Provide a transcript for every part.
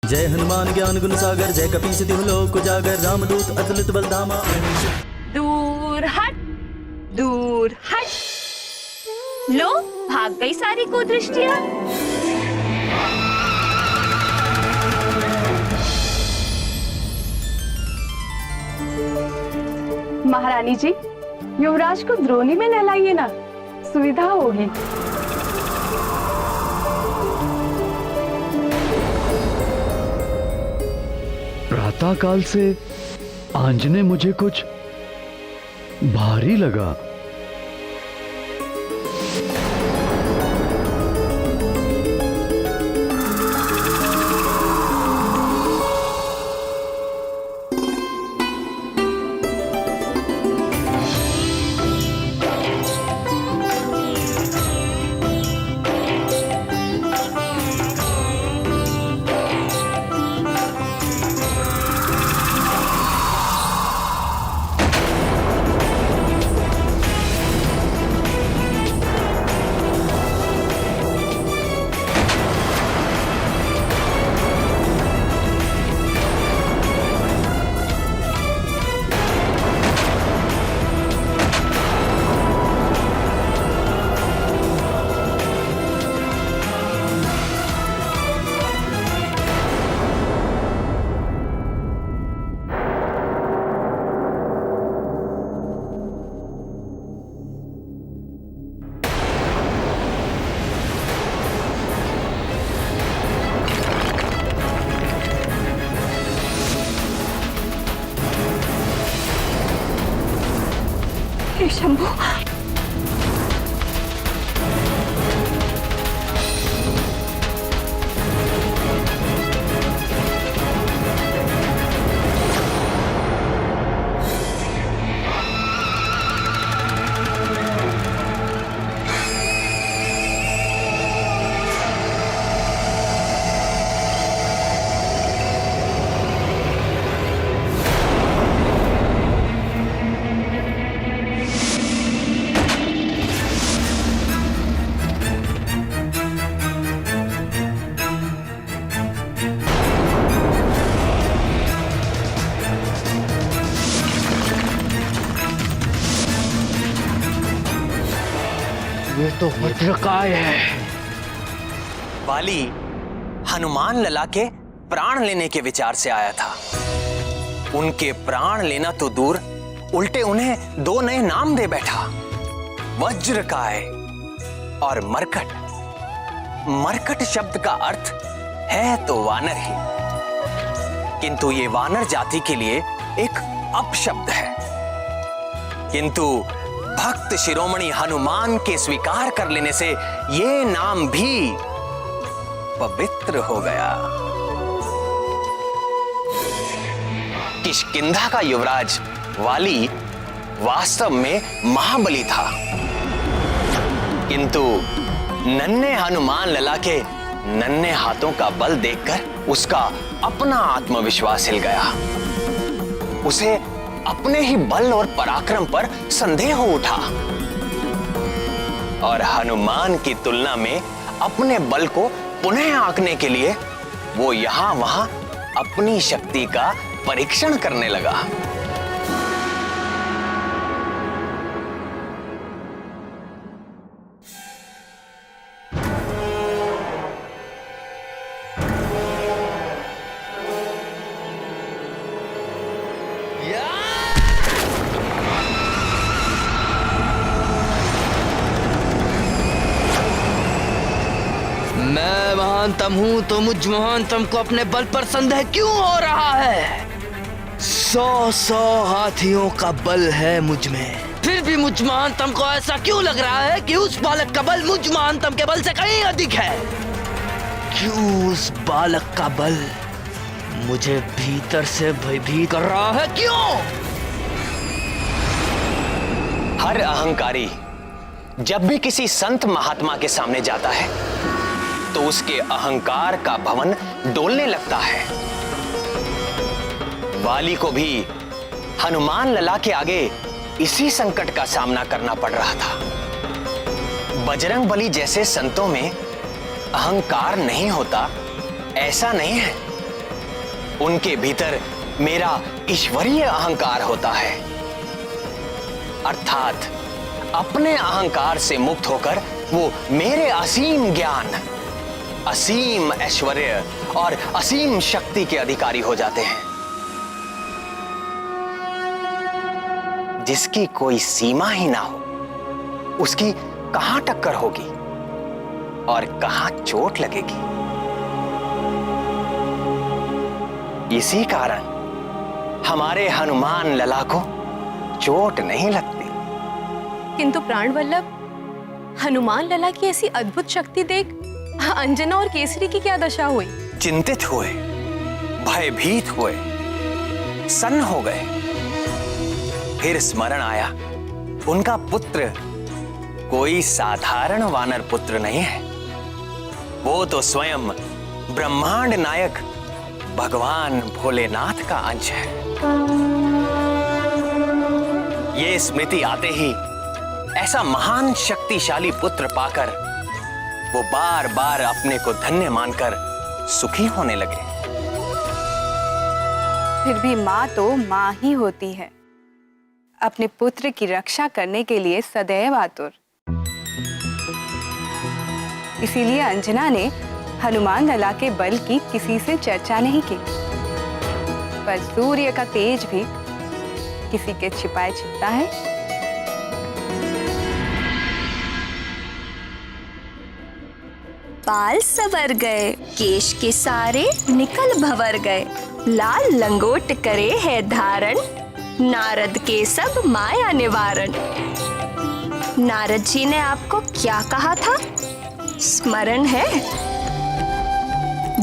जय हनुमान ज्ञान गुण सागर, जय कपीस तिहु लोक उजागर, रामदूत अतुलित बल धामा। दूर हट, दूर हट। लो, भाग गई सारी कुदृष्टियां। महारानी जी, युवराज को द्रोणी में नहलाइए ना, सुविधा होगी। प्रातः काल से आंजने मुझे कुछ भारी लगा। हे शंभू, ये तो वज्रकाय है। वाली हनुमान लला के प्राण लेने के विचार से आया था। उनके प्राण लेना तो दूर, उल्टे उन्हें दो नए नाम दे बैठा, वज्रकाय और मरकट। मरकट शब्द का अर्थ है तो वानर ही, किंतु ये वानर जाति के लिए एक अपशब्द है। किंतु भक्त शिरोमणि हनुमान के स्वीकार कर लेने से ये नाम भी पवित्र हो गया। किष्किंधा का युवराज वाली वास्तव में महाबली था, किंतु नन्हे हनुमान लला के नन्हे हाथों का बल देखकर उसका अपना आत्मविश्वास हिल गया। उसे अपने ही बल और पराक्रम पर संदेह हो उठा और हनुमान की तुलना में अपने बल को पुनः आंकने के लिए वो यहां वहां अपनी शक्ति का परीक्षण करने लगा। मैं महानतम हूं तो मुझ महानतम को अपने बल पर संदेह क्यों हो रहा है? 100 हाथियों का बल है मुझ में, फिर भी मुझ महानतम को ऐसा क्यों लग रहा है कि उस बालक का बल मुझ महानतम के बल से कहीं अधिक है? क्यों उस बालक का बल मुझे भीतर से भयभीत कर रहा है? क्यों? हर अहंकारी जब भी किसी संत महात्मा के सामने जाता है तो उसके अहंकार का भवन डोलने लगता है। वाली को भी हनुमान लला के आगे इसी संकट का सामना करना पड़ रहा था। बजरंग बली जैसे संतों में अहंकार नहीं होता ऐसा नहीं है, उनके भीतर मेरा ईश्वरीय अहंकार होता है, अर्थात अपने अहंकार से मुक्त होकर वो मेरे असीम ज्ञान, असीम ऐश्वर्य और असीम शक्ति के अधिकारी हो जाते हैं, जिसकी कोई सीमा ही ना हो, उसकी कहां टक्कर होगी और कहां चोट लगेगी। इसी कारण हमारे हनुमान लला को चोट नहीं लगती। किंतु प्राण वल्लभ, हनुमान लला की ऐसी अद्भुत शक्ति देख अंजना और केसरी की क्या दशा हुई? चिंतित हुए, भयभीत हुए, सन्न हो गए। फिर स्मरण आया, उनका पुत्र कोई साधारण वानर पुत्र नहीं है, वो तो स्वयं ब्रह्मांड नायक भगवान भोलेनाथ का अंश है। ये स्मृति आते ही ऐसा महान शक्तिशाली पुत्र पाकर वो बार बार अपने को धन्य मानकर सुखी होने लगे। फिर भी माँ तो माँ ही होती है, अपने पुत्र की रक्षा करने के लिए सदैव आतुर। इसीलिए अंजना ने हनुमान लला के बल की किसी से चर्चा नहीं की, पर सूर्य का तेज भी किसी के छिपाए छिपता है। बाल सवर गए, केश के सारे निकल भवर गए, लाल लंगोट करे है धारण, नारद के सब माया निवारण। नारद जी ने आपको क्या कहा था? स्मरण है?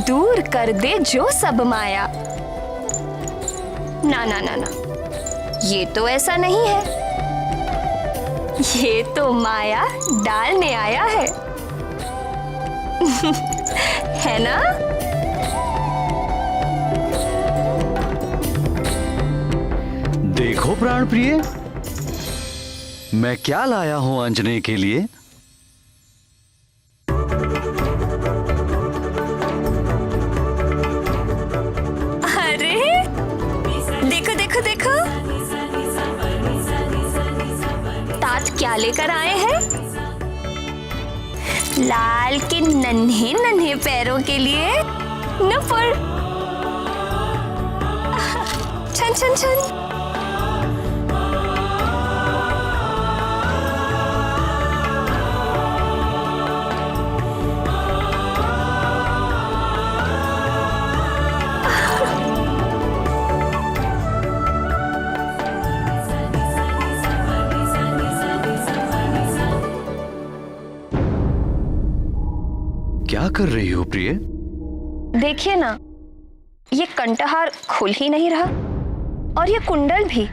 दूर कर दे जो सब माया। ना ना ना ना, ये तो ऐसा नहीं है, ये तो माया डालने आया है। है ना? देखो प्राण प्रिय, मैं क्या लाया हूं अंजने के लिए। अरे देखो देखो देखो, तात क्या लेकर आए हैं? लाल के नन्हे नन्हे पैरों के लिए नुपुर। छन छन छन। क्या कर रही हो प्रिय? देखिए ना, ये कंठहार खुल ही नहीं रहा और ये कुंडल भी।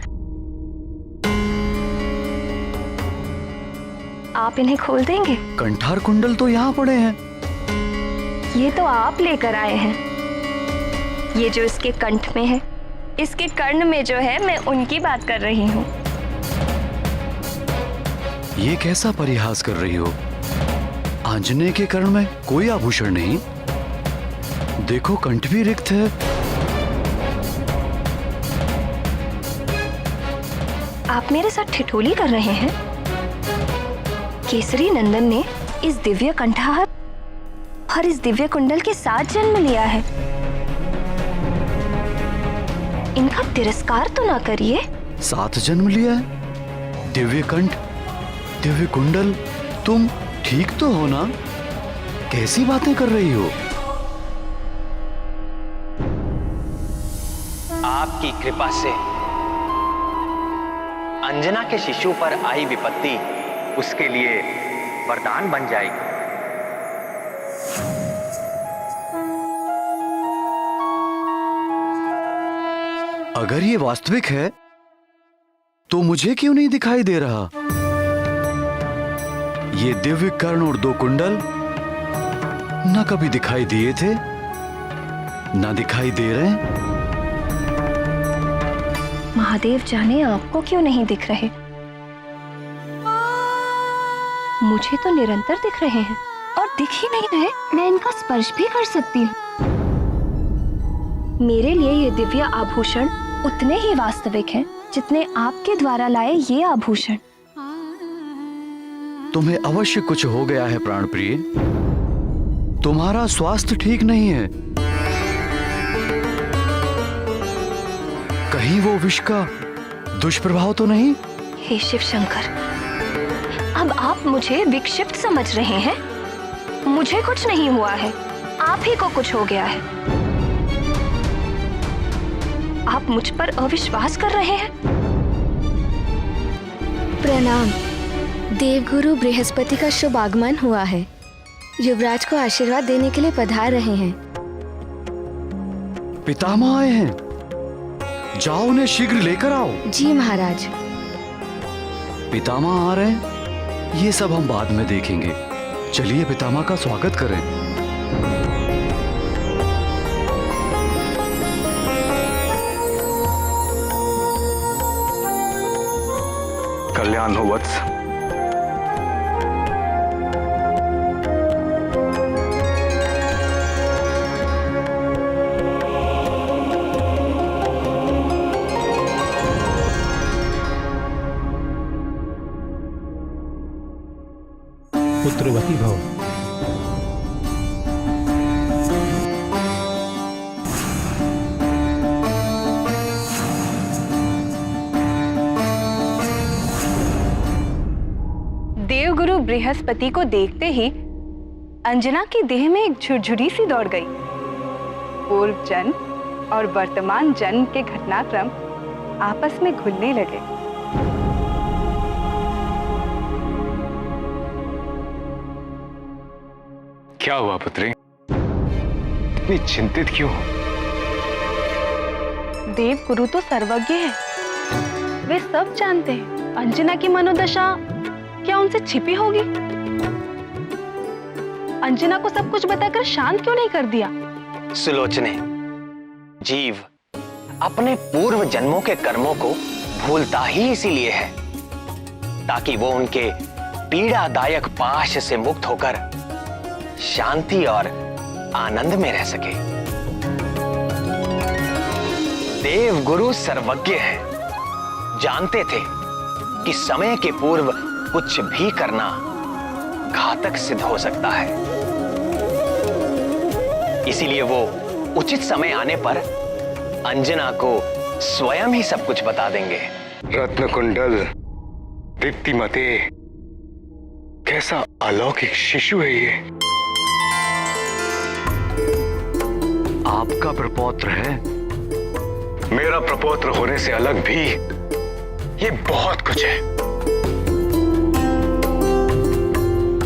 आप इन्हें खोल देंगे? कंठार कुंडल तो यहाँ पड़े हैं। ये तो आप लेकर आए हैं। ये जो इसके कंठ में है, इसके कर्ण में जो है, मैं उनकी बात कर रही हूँ। ये कैसा परिहास कर रही हो? आंजने के कर्ण में कोई आभूषण नहीं, देखो कंठ भी रिक्त है। आप मेरे साथ ठिठोली कर रहे हैं? केसरी नंदन ने इस दिव्य कंठहार और इस दिव्य कुंडल के साथ जन्म लिया है। इनका तिरस्कार तो ना करिए। साथ जन्म लिया है? दिव्य कंठ, दिव्य कुंडल, तुम ठीक तो हो ना? कैसी बातें कर रही हो? आपकी कृपा से अंजना के शिशु पर आई विपत्ति उसके लिए वरदान बन जाएगी। अगर ये वास्तविक है तो मुझे क्यों नहीं दिखाई दे रहा? ये दिव्य कर्ण और दो कुंडल ना कभी दिखाई दिए थे, ना दिखाई दे रहे हैं। महादेव जाने आपको क्यों नहीं दिख रहे। मुझे तो निरंतर दिख रहे हैं और दिख ही नहीं रहे। मैं इनका स्पर्श भी कर सकती हूँ। मेरे लिए ये दिव्य आभूषण उतने ही वास्तविक हैं जितने आपके द्वारा लाए ये आभूषण। तुम्हें अवश्य कुछ हो गया है प्राण प्रिय। तुम्हारा स्वास्थ्य ठीक नहीं है। कहीं वो विष का दुष्प्रभाव तो नहीं? हे शिव शंकर, अब आप मुझे विक्षिप्त समझ रहे हैं। मुझे कुछ नहीं हुआ है, आप ही को कुछ हो गया है। आप मुझ पर अविश्वास कर रहे हैं। प्रणाम। देवगुरु बृहस्पति का शुभ आगमन हुआ है। युवराज को आशीर्वाद देने के लिए पधार रहे हैं। पितामह आए हैं, जाओ उन्हें शीघ्र लेकर आओ। जी महाराज। पितामह आ रहे हैं, ये सब हम बाद में देखेंगे। चलिए पितामह का स्वागत करें। कल्याण हो वत्स। पुत्रवती भव। देवगुरु बृहस्पति को देखते ही अंजना की देह में एक झुरझुरी सी दौड़ गई। पूर्व जन्म और वर्तमान जन्म के घटनाक्रम आपस में घुलने लगे। क्या हुआ पुत्री, इतनी चिंतित क्यों हो? देवगुरु तो सर्वज्ञ है, वे सब जानते हैं। अंजना की मनोदशा क्या उनसे छिपी होगी? अंजना को सब कुछ बताकर शांत क्यों नहीं कर दिया? सुलोचने, जीव अपने पूर्व जन्मों के कर्मों को भूलता ही इसीलिए है ताकि वो उनके पीड़ादायक पाश से मुक्त होकर शांति और आनंद में रह सके। देवगुरु सर्वज्ञ है, जानते थे कि समय के पूर्व कुछ भी करना घातक सिद्ध हो सकता है। इसीलिए वो उचित समय आने पर अंजना को स्वयं ही सब कुछ बता देंगे। रत्न कुंडल, दीप्तिमते, कैसा अलौकिक शिशु है ये। आपका प्रपौत्र है। मेरा प्रपौत्र होने से अलग भी ये बहुत कुछ है,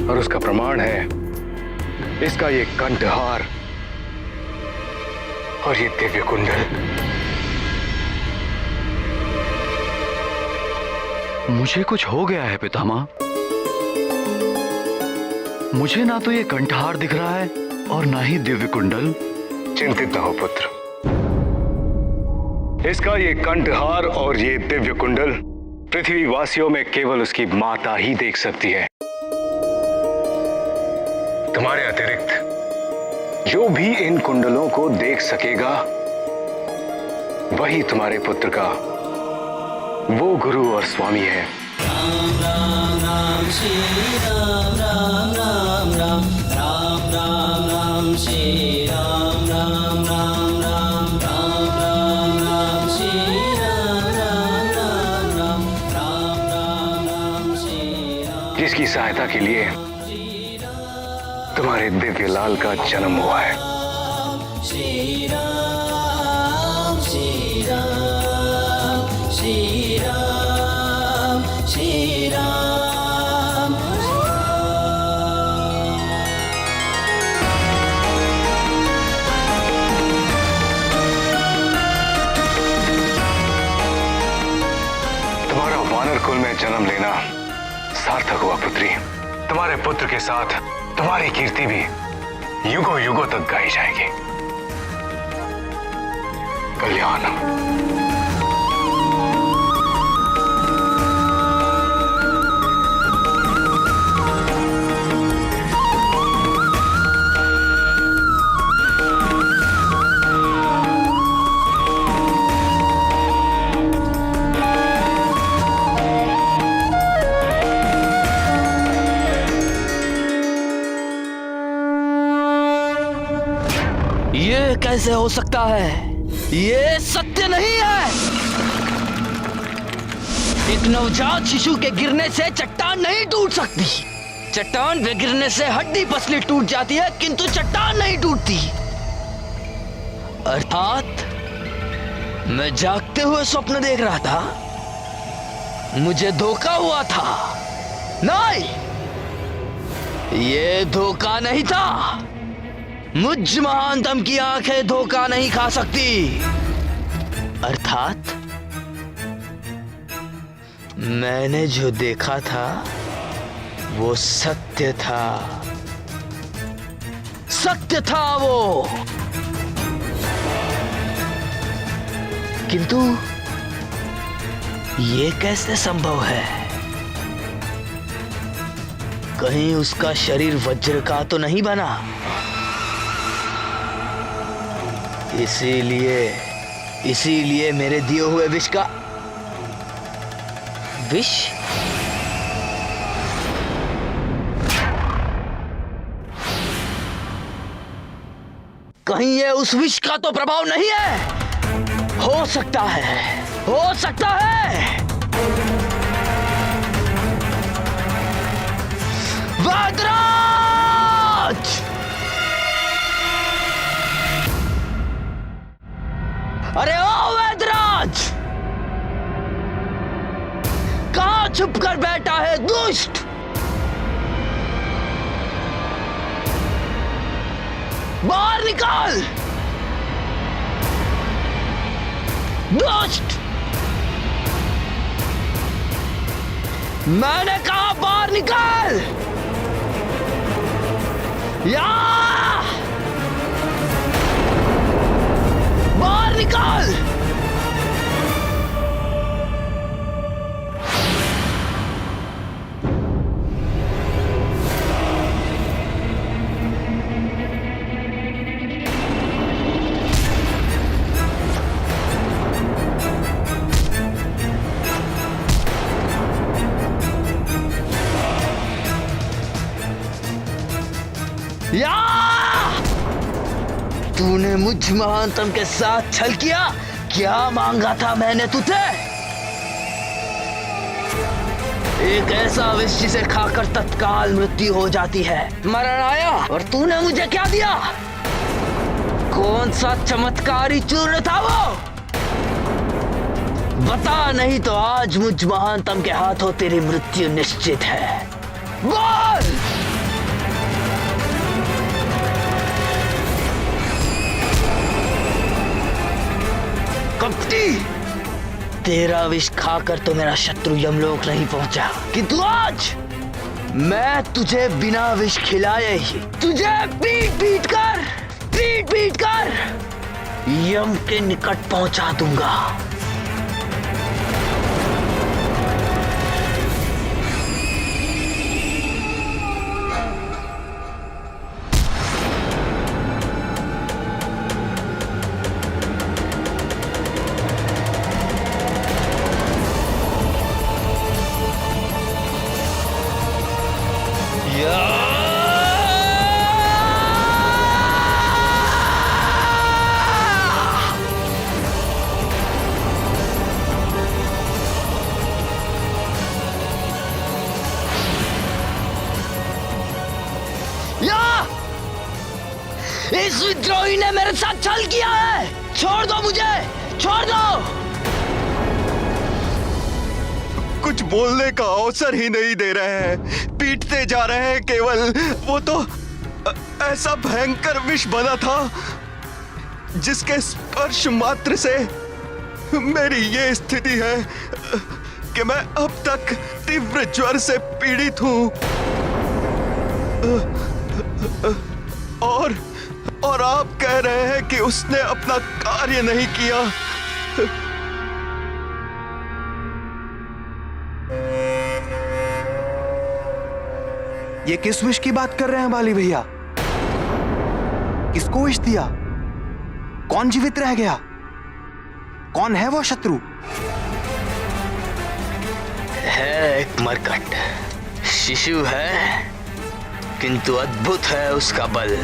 और उसका प्रमाण है इसका ये कंठहार और ये दिव्य कुंडल। मुझे कुछ हो गया है पितामह। मुझे ना तो ये कंठहार दिख रहा है और ना ही दिव्य कुंडल। चिंतित न हो पुत्र, इसका ये कंठहार और ये दिव्य कुंडल पृथ्वी वासियों में केवल उसकी माता ही देख सकती है। तुम्हारे अतिरिक्त जो भी इन कुंडलों को देख सकेगा वही तुम्हारे पुत्र का वो गुरु और स्वामी है। राम राम राम श्री राम राम राम राम राम राम राम श्री राम राम राम राम राम राम राम श्री राम राम राम राम राम राम राम श्री राम। जिसकी सहायता के लिए तुम्हारे दिव्य लाल का जन्म हुआ है। श्री राम श्री राम श्री राम श्री राम। तुम्हारा वानर कुल में जन्म लेना सार्थक हुआ पुत्री। तुम्हारे पुत्र के साथ तुम्हारी कीर्ति भी युगों युगों तक गाई जाएगी। कल्याण। हो सकता है, ये सत्य नहीं है। एक नवजात शिशु के गिरने से चट्टान नहीं टूट सकती। चट्टान पे गिरने से हड्डी पसली टूट जाती है, किंतु चट्टान नहीं टूटती। अर्थात मैं जागते हुए स्वप्न देख रहा था, मुझे धोखा हुआ था। नहीं, ये धोखा नहीं था। मुझ महानतम की आंखें धोखा नहीं खा सकती। अर्थात मैंने जो देखा था वो सत्य था, सत्य था वो। किंतु ये कैसे संभव है? कहीं उसका शरीर वज्र का तो नहीं बना? इसीलिए मेरे दिए हुए विष का विष कहीं ये उस विष का तो प्रभाव नहीं है? हो सकता है, हो सकता है। वैदराज! अरे ओ वैदराज, कहां छुप कर बैठा है दुष्ट? बाहर निकाल दुष्ट! मैंने कहा बाहर निकाल! या बाहर निकाल! या! तूने मुझ महानतम के साथ छल किया। क्या मांगा था मैंने तुझे? एक ऐसा विष जिसे खाकर तत्काल मृत्यु हो जाती है। मरण आया और तूने मुझे क्या दिया? कौन सा चमत्कारी चूर्ण था वो? बता, नहीं तो आज मुझ महानतम के हाथों तेरी मृत्यु निश्चित है। बोल! कपटी, तेरा विष खाकर तो मेरा शत्रु यमलोक नहीं पहुंचा, किंतु आज मैं तुझे बिना विष खिलाए ही तुझे पीट पीट कर यम के निकट पहुंचा दूंगा। इस विद्रोही ने मेरे साथ छल किया है। छोड़ दो मुझे, छोड़ दो। कुछ बोलने का अवसर ही नहीं दे रहे हैं, पीटते जा रहे हैं केवल। वो तो ऐसा भयंकर विष बना था जिसके स्पर्श मात्र से मेरी ये स्थिति है कि मैं अब तक तीव्र ज्वर से पीड़ित हूं। और आप कह रहे हैं कि उसने अपना कार्य नहीं किया। ये किस विष की बात कर रहे हैं बाली भैया? किसको विष दिया? कौन जीवित रह गया? कौन है वो शत्रु? है एक मरकट शिशु है, किंतु अद्भुत है उसका बल।